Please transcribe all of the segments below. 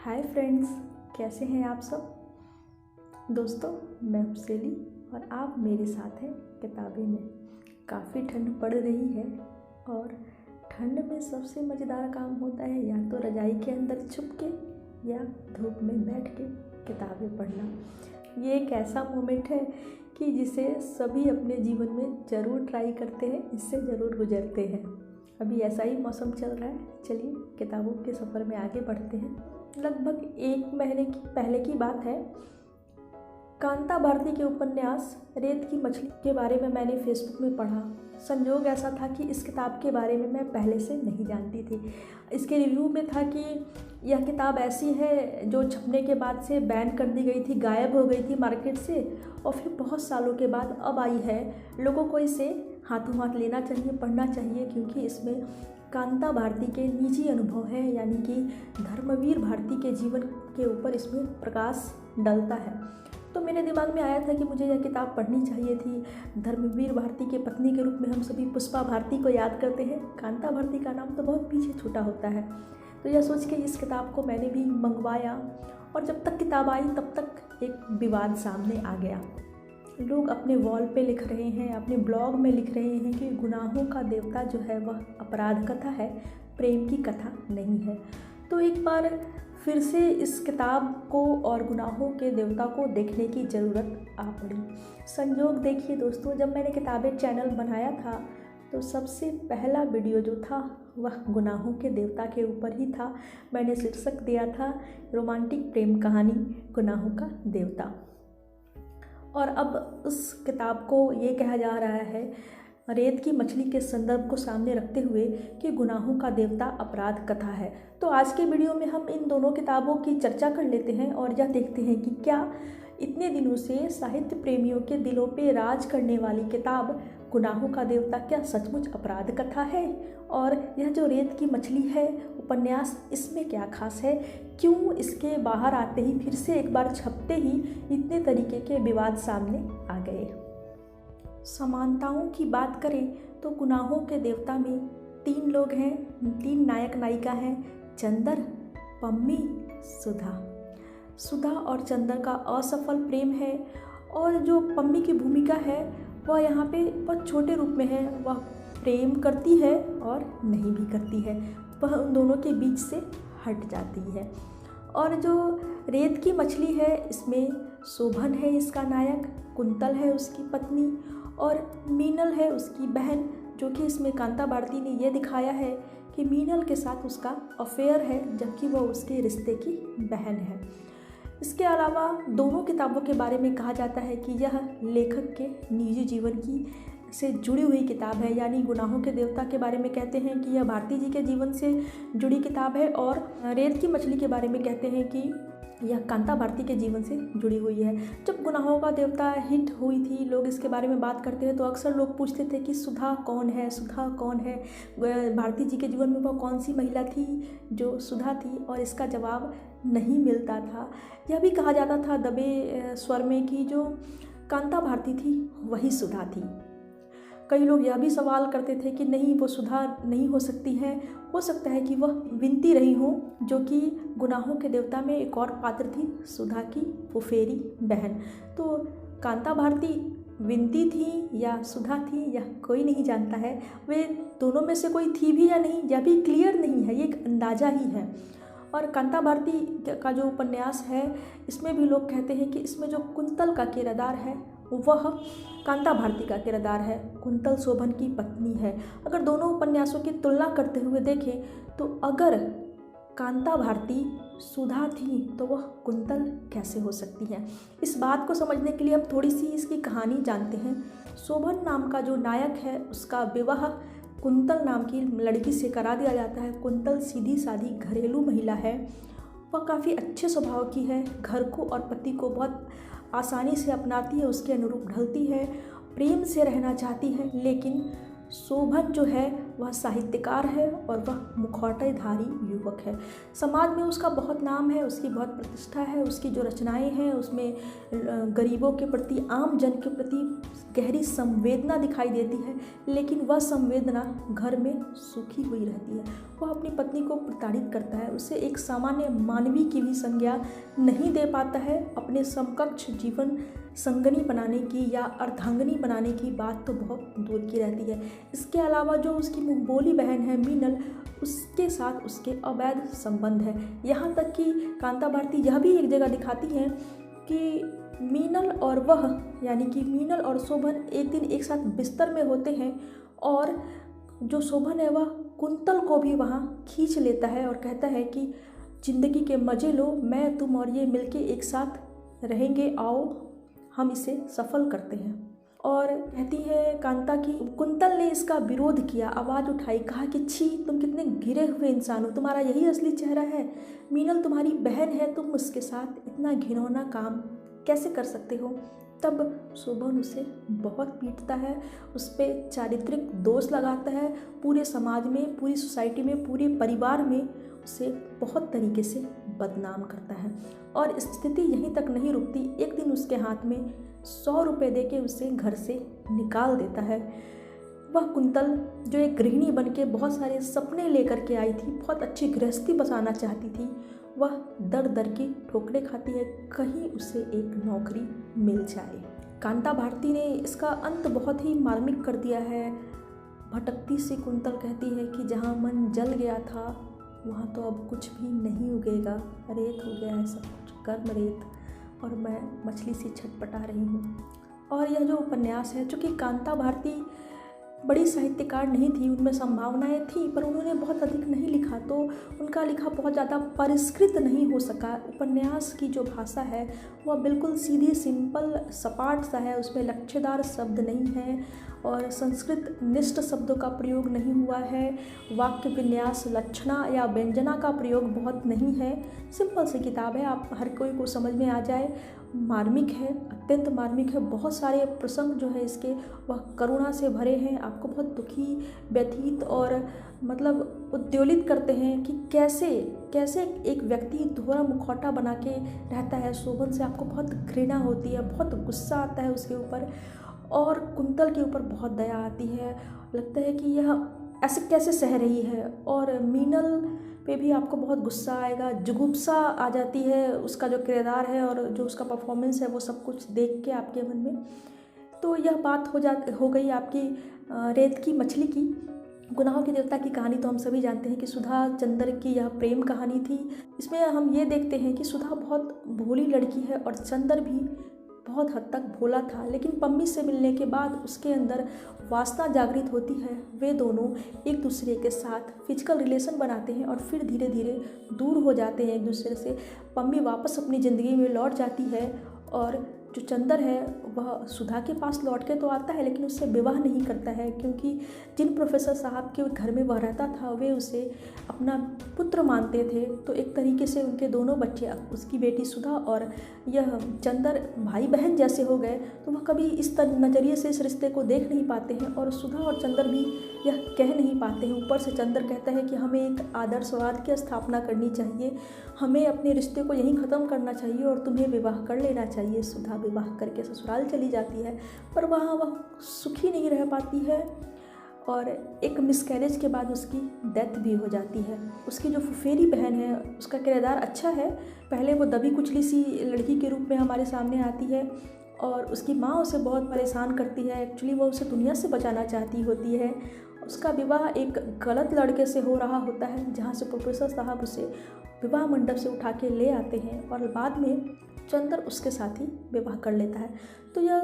Hi friends, कैसे हैं आप सब। दोस्तों, मैं हूँ सेली और आप मेरे साथ हैं किताबें में। काफ़ी ठंड पड़ रही है और ठंड में सबसे मज़ेदार काम होता है या तो रज़ाई के अंदर छुप के या धूप में बैठ के किताबें पढ़ना। ये एक ऐसा मोमेंट है कि जिसे सभी अपने जीवन में ज़रूर ट्राई करते हैं, इससे ज़रूर गुजरते हैं। अभी ऐसा ही मौसम चल रहा है। चलिए किताबों के सफ़र में आगे बढ़ते हैं। लगभग 1 महीने की पहले की बात है। कांता भारती के उपन्यास रेत की मछली के बारे में मैंने फेसबुक में पढ़ा। संयोग ऐसा था कि इस किताब के बारे में मैं पहले से नहीं जानती थी। इसके रिव्यू में था कि यह किताब ऐसी है जो छपने के बाद से बैन कर दी गई थी, गायब हो गई थी मार्केट से, और फिर बहुत सालों के बाद अब आई है। लोगों को इसे हाथों हाथ लेना चाहिए, पढ़ना चाहिए, क्योंकि इसमें कांता भारती के निजी अनुभव है, यानी कि धर्मवीर भारती के जीवन के ऊपर इसमें प्रकाश डलता है। तो मेरे दिमाग में आया था कि मुझे यह किताब पढ़नी चाहिए थी। धर्मवीर भारती के पत्नी के रूप में हम सभी पुष्पा भारती को याद करते हैं। कांता भारती का नाम तो बहुत पीछे छूटा होता है। तो यह सोच के इस किताब को मैंने भी मंगवाया और जब तक किताब आई तब तक एक विवाद सामने आ गया। लोग अपने वॉल पे लिख रहे हैं, अपने ब्लॉग में लिख रहे हैं कि गुनाहों का देवता जो है वह अपराध कथा है, प्रेम की कथा नहीं है। तो एक बार फिर से इस किताब को और गुनाहों के देवता को देखने की ज़रूरत आ पड़ी। संयोग देखिए दोस्तों, जब मैंने किताबें चैनल बनाया था तो सबसे पहला वीडियो जो था वह गुनाहों के देवता के ऊपर ही था। मैंने शीर्षक दिया था रोमांटिक प्रेम कहानी गुनाहों का देवता। और अब उस किताब को ये कहा जा रहा है रेत की मछली के संदर्भ को सामने रखते हुए कि गुनाहों का देवता अपराध कथा है। तो आज के वीडियो में हम इन दोनों किताबों की चर्चा कर लेते हैं और यह देखते हैं कि क्या इतने दिनों से साहित्य प्रेमियों के दिलों पे राज करने वाली किताब गुनाहों का देवता क्या सचमुच अपराध कथा है, और यह जो रेत की मछली है उपन्यास, इसमें क्या खास है, क्यों इसके बाहर आते ही फिर से एक बार छपते ही इतने तरीके के विवाद सामने आ गए। समानताओं की बात करें तो गुनाहों के देवता में 3 लोग हैं, 3 नायक नायिका हैं, चंदर, पम्मी, सुधा। सुधा और चंदर का असफल प्रेम है और जो पम्मी की भूमिका है वह यहाँ पे बहुत छोटे रूप में है। वह प्रेम करती है और नहीं भी करती है, वह उन दोनों के बीच से हट जाती है। और जो रेत की मछली है इसमें शोभन है इसका नायक, कुंतल है उसकी पत्नी और मीनल है उसकी बहन, जो कि इसमें कांता भारती ने यह दिखाया है कि मीनल के साथ उसका अफेयर है जबकि वह उसके रिश्ते की बहन है। इसके अलावा दोनों किताबों के बारे में कहा जाता है कि यह लेखक के निजी जीवन की से जुड़ी हुई किताब है, यानी गुनाहों के देवता के बारे में कहते हैं कि यह भारती जी के जीवन से जुड़ी किताब है, और रेत की मछली के बारे में कहते हैं कि यह कांता भारती के जीवन से जुड़ी हुई है। जब गुनाहों का देवता हिट हुई थी, लोग इसके बारे में बात करते हैं तो अक्सर लोग पूछते थे कि सुधा कौन है, सुधा कौन है, भारती जी के जीवन में वह कौन सी महिला थी जो सुधा थी, और इसका जवाब नहीं मिलता था। यह भी कहा जाता था दबे स्वर में कि जो कांता भारती थी वही सुधा थी। कई लोग यह भी सवाल करते थे कि नहीं, वो सुधा नहीं हो सकती है, हो सकता है कि वह विंती रही हो, जो कि गुनाहों के देवता में एक और पात्र थी, सुधा की फुफेरी बहन। तो कांता भारती विंती थी या सुधा थी यह कोई नहीं जानता है। वे दोनों में से कोई थी भी या नहीं यह भी क्लियर नहीं है, ये एक अंदाज़ा ही है। और कांता भारती का जो उपन्यास है इसमें भी लोग कहते हैं कि इसमें जो कुंतल का किरदार है वह कांता भारती का किरदार है, कुंतल शोभन की पत्नी है। अगर दोनों उपन्यासों की तुलना करते हुए देखें तो अगर कांता भारती सुधा थी तो वह कुंतल कैसे हो सकती है। इस बात को समझने के लिए हम थोड़ी सी इसकी कहानी जानते हैं। शोभन नाम का जो नायक है उसका विवाह कुंतल नाम की लड़की से करा दिया जाता है। कुंतल सीधी सादी घरेलू महिला है, वह काफ़ी अच्छे स्वभाव की है, घर को और पति को बहुत आसानी से अपनाती है, उसके अनुरूप ढलती है, प्रेम से रहना चाहती है। लेकिन शोभन जो है वह साहित्यकार है और वह मुखौटेधारी युवक है। समाज में उसका बहुत नाम है, उसकी बहुत प्रतिष्ठा है, उसकी जो रचनाएं हैं उसमें गरीबों के प्रति, आम जन के प्रति गहरी संवेदना दिखाई देती है, लेकिन वह संवेदना घर में सूखी हुई रहती है। वह अपनी पत्नी को प्रताड़ित करता है, उसे एक सामान्य मानवी की भी संज्ञा नहीं दे पाता है। अपने समकक्ष जीवन संगनी बनाने की या अर्धांगिनी बनाने की बात तो बहुत दूर की रहती है। इसके अलावा जो उसकी मुंहबोली बहन है मीनल, उसके साथ उसके अवैध संबंध है। यहाँ तक कि कांता भारती यह भी एक जगह दिखाती हैं कि मीनल और वह, यानी कि मीनल और शोभन एक दिन एक साथ बिस्तर में होते हैं और जो शोभन है वह कुंतल को भी वहाँ खींच लेता है और कहता है कि ज़िंदगी के मज़े लो, मैं तुम और ये मिलके एक साथ रहेंगे, आओ हम इसे सफल करते हैं। और कहती है कांता की कुंतल ने इसका विरोध किया, आवाज़ उठाई, कहा कि छी, तुम कितने गिरे हुए इंसान हो, तुम्हारा यही असली चेहरा है। मीनल तुम्हारी बहन है, तुम उसके साथ इतना घिनौना काम कैसे कर सकते हो। तब शोभन उसे बहुत पीटता है, उस पर चारित्रिक दोष लगाता है, पूरे समाज में, पूरी सोसाइटी में, पूरे परिवार में उसे बहुत तरीके से बदनाम करता है। और स्थिति यहीं तक नहीं रुकती, एक दिन उसके हाथ में 100 रुपये दे के उसे घर से निकाल देता है। वह कुंतल जो एक गृहिणी बन के बहुत सारे सपने लेकर के आई थी, बहुत अच्छी गृहस्थी बसाना चाहती थी, वह दर दर की ठोकरें खाती है, कहीं उसे एक नौकरी मिल जाए। कांता भारती ने इसका अंत बहुत ही मार्मिक कर दिया है। भटकती सी कुंतल कहती है कि जहाँ मन जल गया था वहाँ तो अब कुछ भी नहीं उगेगा, रेत हो गया है सब कुछ, कर्म रेत, और मैं मछली सी छटपटा रही हूँ। और यह जो उपन्यास है, चूँकि कांता भारती बड़ी साहित्यकार नहीं थी, उनमें संभावनाएं थी, पर उन्होंने बहुत अधिक नहीं लिखा, तो उनका लिखा बहुत ज़्यादा परिष्कृत नहीं हो सका। उपन्यास की जो भाषा है वह बिल्कुल सीधी, सिंपल, सपाट सा है, उसमें लक्ष्यदार शब्द नहीं है और संस्कृत निष्ठ शब्दों का प्रयोग नहीं हुआ है, वाक्य विन्यास, लक्षणा या व्यंजना का प्रयोग बहुत नहीं है। सिंपल सी किताब है, आप हर कोई को समझ में आ जाए। मार्मिक है, अत्यंत मार्मिक है। बहुत सारे प्रसंग जो है इसके वह करुणा से भरे हैं, आपको बहुत दुखी, व्यथित और मतलब उद्वेलित करते हैं कि कैसे कैसे एक व्यक्ति दोहरा मुखौटा बना के रहता है। शोभन से आपको बहुत घृणा होती है, बहुत गुस्सा आता है उसके ऊपर, और कुंतल के ऊपर बहुत दया आती है। लगता है कि यह ऐसे कैसे सह रही है। और मीनल पे भी आपको बहुत गुस्सा आएगा, जुगुप्सा आ जाती है, उसका जो किरदार है और जो उसका परफॉर्मेंस है वो सब कुछ देख के आपके मन में। तो यह बात हो गई आपकी रेत की मछली की। गुनाहों के देवता की कहानी तो हम सभी जानते हैं कि सुधा चंद्र की यह प्रेम कहानी थी। इसमें हम ये देखते हैं कि सुधा बहुत भोली लड़की है और चंद्र भी बहुत हद तक भोला था, लेकिन पम्मी से मिलने के बाद उसके अंदर वासना जागृत होती है। वे दोनों एक दूसरे के साथ फिजिकल रिलेशन बनाते हैं और फिर धीरे धीरे दूर हो जाते हैं एक दूसरे से। पम्मी वापस अपनी ज़िंदगी में लौट जाती है और जो चंद्र है वह सुधा के पास लौट के तो आता है, लेकिन उससे विवाह नहीं करता है, क्योंकि जिन प्रोफेसर साहब के घर में वह रहता था वे उसे अपना पुत्र मानते थे। तो एक तरीके से उनके दोनों बच्चे, उसकी बेटी सुधा और यह चंद्र, भाई बहन जैसे हो गए। तो वह कभी इस नज़रिए से इस रिश्ते को देख नहीं पाते हैं और सुधा और चंद्र भी यह कह नहीं पाते हैं। ऊपर से चंद्र कहता है कि हमें एक आदर्शवाद की स्थापना करनी चाहिए, हमें अपने रिश्ते को यहीं ख़त्म करना चाहिए और तुम्हें विवाह कर लेना चाहिए। सुधा विवाह करके ससुराल चली जाती है, पर वहाँ वह सुखी नहीं रह पाती है और एक मिसकैरेज के बाद उसकी डेथ भी हो जाती है। उसकी जो फुफेरी बहन है उसका किरदार अच्छा है, पहले वो दबी कुचली सी लड़की के रूप में हमारे सामने आती है और उसकी माँ उसे बहुत परेशान करती है। एक्चुअली वो उसे दुनिया से बचाना चाहती होती है। उसका विवाह एक गलत लड़के से हो रहा होता है, जहाँ से प्रोफेसर साहब उसे विवाह मंडप से उठा के ले आते हैं और बाद में चंद्र उसके साथ ही विवाह कर लेता है। तो यह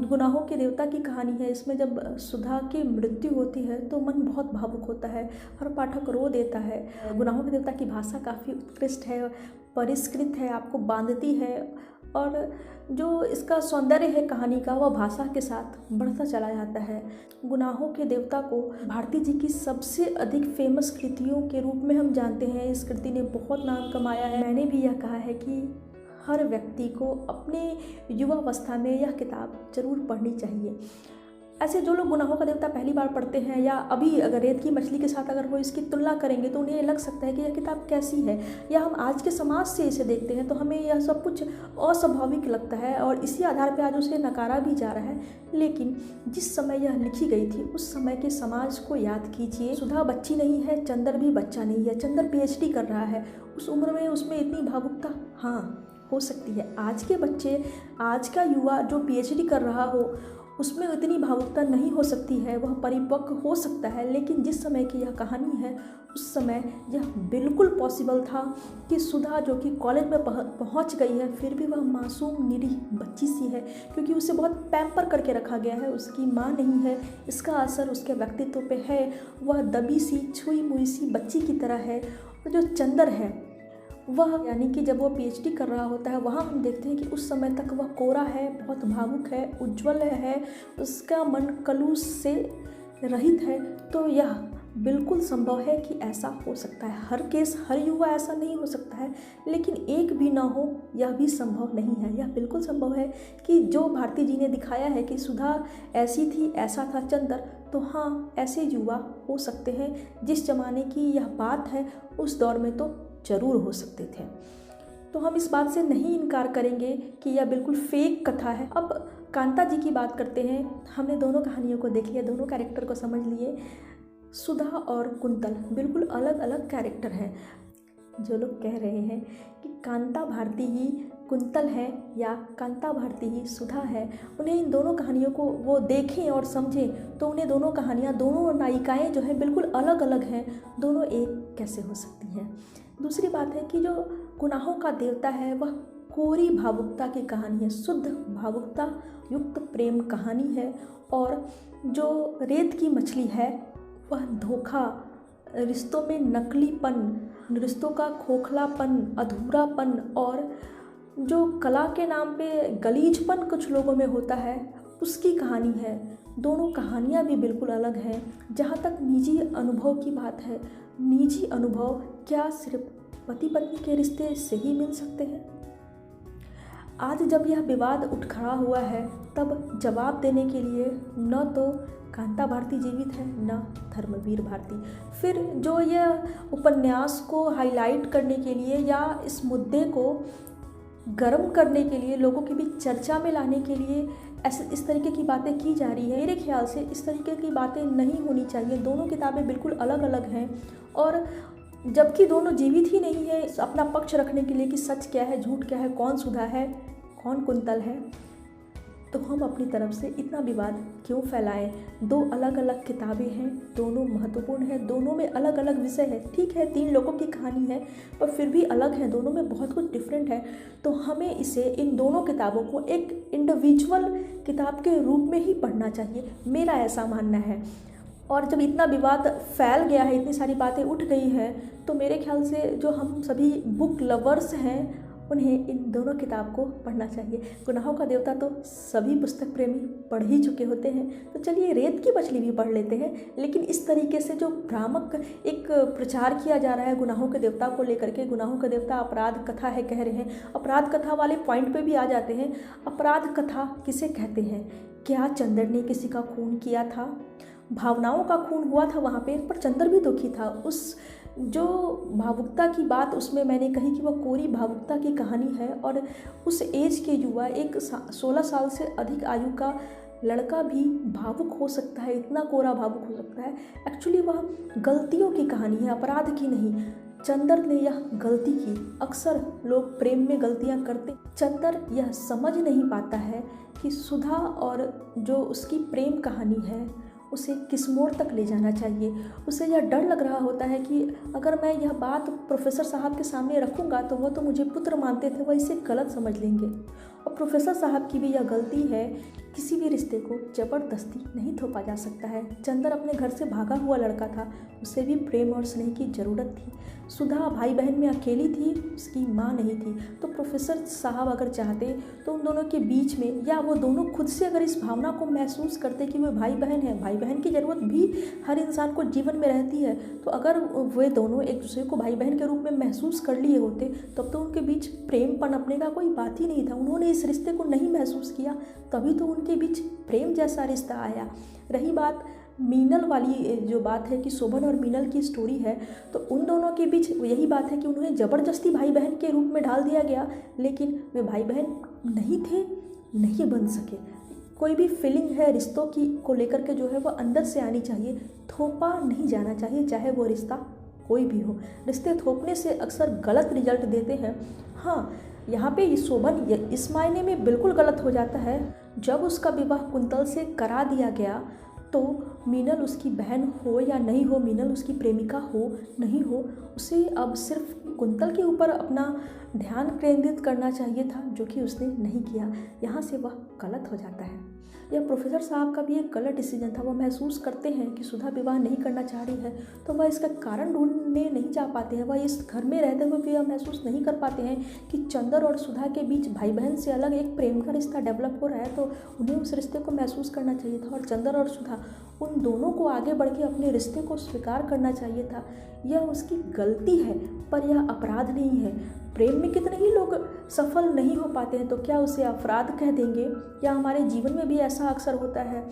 गुनाहों के देवता की कहानी है। इसमें जब सुधा की मृत्यु होती है तो मन बहुत भावुक होता है, हर पाठक रो देता है। गुनाहों के देवता की भाषा काफ़ी उत्कृष्ट है, परिष्कृत है, आपको बांधती है और जो इसका सौंदर्य है कहानी का वह भाषा के साथ बढ़ता चला जाता है। गुनाहों के देवता को भारती जी की सबसे अधिक फेमस कृतियों के रूप में हम जानते हैं। इस कृति ने बहुत नाम कमाया है। मैंने भी यह कहा है कि हर व्यक्ति को अपने युवावस्था में यह किताब जरूर पढ़नी चाहिए। ऐसे जो लोग गुनाहों का देवता पहली बार पढ़ते हैं या अभी अगर रेत की मछली के साथ अगर वो इसकी तुलना करेंगे तो उन्हें लग सकता है कि यह किताब कैसी है, या हम आज के समाज से इसे देखते हैं तो हमें यह सब कुछ अस्वाभाविक लगता है और इसी आधार पर आज उसे नकारा भी जा रहा है। लेकिन जिस समय यह लिखी गई थी उस समय के समाज को याद कीजिए। सुधा बच्ची नहीं है, चंदर भी बच्चा नहीं है, चंदर PhD कर रहा है। उस उम्र में उसमें इतनी भावुकता हाँ हो सकती है। आज के बच्चे, आज का युवा जो PhD कर रहा हो उसमें इतनी भावुकता नहीं हो सकती है, वह परिपक्व हो सकता है। लेकिन जिस समय की यह कहानी है उस समय यह बिल्कुल पॉसिबल था कि सुधा जो कि कॉलेज में पहुंच गई है फिर भी वह मासूम निरीह बच्ची सी है, क्योंकि उसे बहुत पैम्पर करके रखा गया है, उसकी माँ नहीं है। इसका असर उसके व्यक्तित्व पे है। वह दबी सी, छुई मुई सी बच्ची की तरह है। और जो चंदर है वह, यानी कि जब वो PhD कर रहा होता है वहाँ हम देखते हैं कि उस समय तक वह कोरा है, बहुत भावुक है, उज्ज्वल है, उसका मन कलुष से रहित है। तो यह बिल्कुल संभव है कि ऐसा हो सकता है। हर केस, हर युवा ऐसा नहीं हो सकता है, लेकिन एक भी ना हो यह भी संभव नहीं है। यह बिल्कुल संभव है कि जो भारती जी ने दिखाया है कि सुधा ऐसी थी, ऐसा था चंदर, तो हाँ ऐसे युवा हो सकते हैं। जिस जमाने की यह बात है उस दौर में तो जरूर हो सकते थे। तो हम इस बात से नहीं इनकार करेंगे कि यह बिल्कुल फेक कथा है। अब कांता जी की बात करते हैं। हमने दोनों कहानियों को देख लिया, दोनों कैरेक्टर को समझ लिए। सुधा और कुंतल बिल्कुल अलग अलग कैरेक्टर हैं। जो लोग कह रहे हैं कि कांता भारती ही कुंतल है या कांता भारती ही सुधा है, उन्हें इन दोनों कहानियों को वो देखें और समझें तो उन्हें दोनों कहानियाँ, दोनों नायिकाएं जो है बिल्कुल अलग अलग हैं। दोनों एक कैसे हो सकती हैं। दूसरी बात है कि जो गुनाहों का देवता है वह कोरी भावुकता की कहानी है, शुद्ध भावुकता युक्त प्रेम कहानी है। और जो रेत की मछली है वह धोखा, रिश्तों में नकलीपन, रिश्तों का खोखलापन, अधूरापन और जो कला के नाम पे गलीजपन कुछ लोगों में होता है उसकी कहानी है। दोनों कहानियाँ भी बिल्कुल अलग हैं। जहाँ तक निजी अनुभव की बात है, निजी अनुभव क्या सिर्फ पति पत्नी के रिश्ते से ही मिल सकते हैं? आज जब यह विवाद उठ खड़ा हुआ है तब जवाब देने के लिए न तो कांता भारती जीवित है न धर्मवीर भारती। फिर जो यह उपन्यास को हाईलाइट करने के लिए या इस मुद्दे को गर्म करने के लिए, लोगों के बीच चर्चा में लाने के लिए ऐसे इस तरीके की बातें की जा रही है, मेरे ख्याल से इस तरीके की बातें नहीं होनी चाहिए। दोनों किताबें बिल्कुल अलग अलग हैं और जबकि दोनों जीवित ही नहीं है अपना पक्ष रखने के लिए कि सच क्या है, झूठ क्या है, कौन सुधा है, कौन कुंतल है, तो हम अपनी तरफ से इतना विवाद क्यों फैलाएं। दो अलग अलग किताबें हैं, दोनों महत्वपूर्ण हैं, दोनों में अलग अलग विषय है। ठीक है 3 लोगों की कहानी है पर फिर भी अलग है, दोनों में बहुत कुछ डिफरेंट है। तो हमें इसे, इन दोनों किताबों को एक इंडिविजुअल किताब के रूप में ही पढ़ना चाहिए, मेरा ऐसा मानना है। और जब इतना विवाद फैल गया है, इतनी सारी बातें उठ गई हैं, तो मेरे ख्याल से जो हम सभी बुक लवर्स हैं उन्हें इन दोनों किताब को पढ़ना चाहिए। गुनाहों का देवता तो सभी पुस्तक प्रेमी पढ़ ही चुके होते हैं, तो चलिए रेत की मछली भी पढ़ लेते हैं। लेकिन इस तरीके से जो भ्रामक एक प्रचार किया जा रहा है गुनाहों के देवता को लेकर के, गुनाहों का देवता अपराध कथा है कह रहे हैं, अपराध कथा वाले पॉइंट पे भी आ जाते हैं। अपराध कथा किसे कहते हैं? क्या चंदर ने किसी का खून किया था? भावनाओं का खून हुआ था वहाँ पे, पर चंदर भी दुखी था। उस जो भावुकता की बात उसमें मैंने कही कि वह कोरी भावुकता की कहानी है और उस एज के युवा, एक 16 साल से अधिक आयु का लड़का भी भावुक हो सकता है, इतना कोरा भावुक हो सकता है। एक्चुअली वह गलतियों की कहानी है, अपराध की नहीं। चंदर ने यह गलती की। अक्सर लोग प्रेम में गलतियां करते, चंदर यह समझ नहीं पाता है कि सुधा और जो उसकी प्रेम कहानी है उसे किस मोड़ तक ले जाना चाहिए। उसे यह डर लग रहा होता है कि अगर मैं यह बात प्रोफेसर साहब के सामने रखूँगा तो वो तो मुझे पुत्र मानते थे, वह इसे गलत समझ लेंगे। और प्रोफेसर साहब की भी यह गलती है, किसी भी रिश्ते को ज़बरदस्ती नहीं थोपा जा सकता है। चंदर अपने घर से भागा हुआ लड़का था, उसे भी प्रेम और स्नेह की ज़रूरत थी। सुधा भाई बहन में अकेली थी, उसकी माँ नहीं थी। तो प्रोफेसर साहब अगर चाहते तो उन दोनों के बीच में, या वो दोनों खुद से अगर इस भावना को महसूस करते कि वे भाई बहन हैं, भाई बहन की ज़रूरत भी हर इंसान को जीवन में रहती है, तो अगर वे दोनों एक दूसरे को भाई बहन के रूप में महसूस कर लिए होते तब तो उनके बीच प्रेम पनपने का कोई बात ही नहीं था। उन्होंने इस रिश्ते को नहीं महसूस किया, तभी तो उनके बीच प्रेम जैसा रिश्ता आया। रही बात मीनल वाली जो बात है कि शोभन और मीनल की स्टोरी है, तो उन दोनों के बीच यही बात है कि उन्हें ज़बरदस्ती भाई बहन के रूप में ढाल दिया गया, लेकिन वे भाई बहन नहीं थे, नहीं बन सके। कोई भी फीलिंग है रिश्तों की को लेकर के जो है वो अंदर से आनी चाहिए, थोपा नहीं जाना चाहिए, चाहे वो रिश्ता कोई भी हो। रिश्ते थोपने से अक्सर गलत रिजल्ट देते हैं। हाँ, यहाँ पे शोभन इस मायने में बिल्कुल गलत हो जाता है, जब उसका विवाह कुंतल से करा दिया गया तो मीनल उसकी बहन हो या नहीं हो, मीनल उसकी प्रेमिका हो नहीं हो, उसे अब सिर्फ कुंतल के ऊपर अपना ध्यान केंद्रित करना चाहिए था, जो कि उसने नहीं किया। यहाँ से वह गलत हो जाता है। यह प्रोफेसर साहब का भी एक गलत डिसीजन था। वह महसूस करते हैं कि सुधा विवाह नहीं करना चाह रही है, तो वह इसका कारण ढूंढने नहीं जा पाते हैं। वह इस घर में रहते हुए भी यह महसूस नहीं कर पाते हैं कि चंदर और सुधा के बीच भाई बहन से अलग एक प्रेम का रिश्ता डेवलप हो रहा है, तो उन्हें उस रिश्ते को महसूस करना चाहिए था। और चंदर और सुधा उन दोनों को आगे बढ़ के अपने रिश्ते को स्वीकार करना चाहिए था। यह उसकी गलती है, पर यह अपराध नहीं है। प्रेम में कितने ही लोग सफल नहीं हो पाते हैं, तो क्या उसे अपराध कह देंगे? या हमारे जीवन में भी ऐसा अक्सर होता है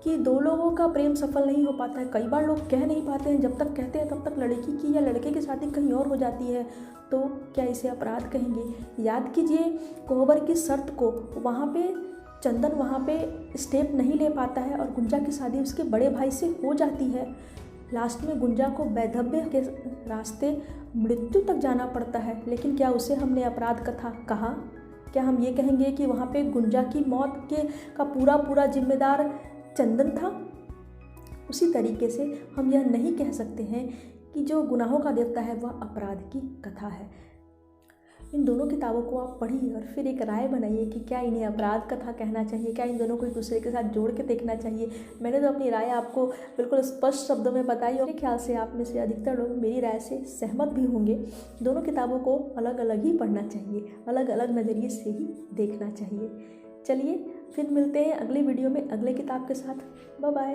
कि दो लोगों का प्रेम सफल नहीं हो पाता है। कई बार लोग कह नहीं पाते हैं, जब तक कहते हैं तब तक लड़की की या लड़के की शादी कहीं और हो जाती है, तो क्या इसे अपराध कहेंगे? याद कीजिए कोहबर की शर्त को। वहाँ पे चंदन वहाँ पे स्टेप नहीं ले पाता है और गुंजा की शादी उसके बड़े भाई से हो जाती है। लास्ट में गुंजा को वैधव्य के रास्ते मृत्यु तक जाना पड़ता है, लेकिन क्या उसे हमने अपराध कथा कहा? क्या हम ये कहेंगे कि वहाँ पे गुंजा की मौत का पूरा जिम्मेदार चंदन था? उसी तरीके से हम यह नहीं कह सकते हैं कि जो गुनाहों का देवता है वह अपराध की कथा है। इन दोनों किताबों को आप पढ़िए और फिर एक राय बनाइए कि क्या इन्हें अपराध कथा कहना चाहिए, क्या इन दोनों को एक दूसरे के साथ जोड़ के देखना चाहिए। मैंने तो अपनी राय आपको बिल्कुल स्पष्ट शब्दों में बताई और मेरे ख्याल से आप में से अधिकतर लोग मेरी राय से सहमत भी होंगे। दोनों किताबों को अलग अलग ही पढ़ना चाहिए, अलग अलग नज़रिए से ही देखना चाहिए। चलिए फिर मिलते हैं अगले वीडियो में अगले किताब के साथ। Bye bye.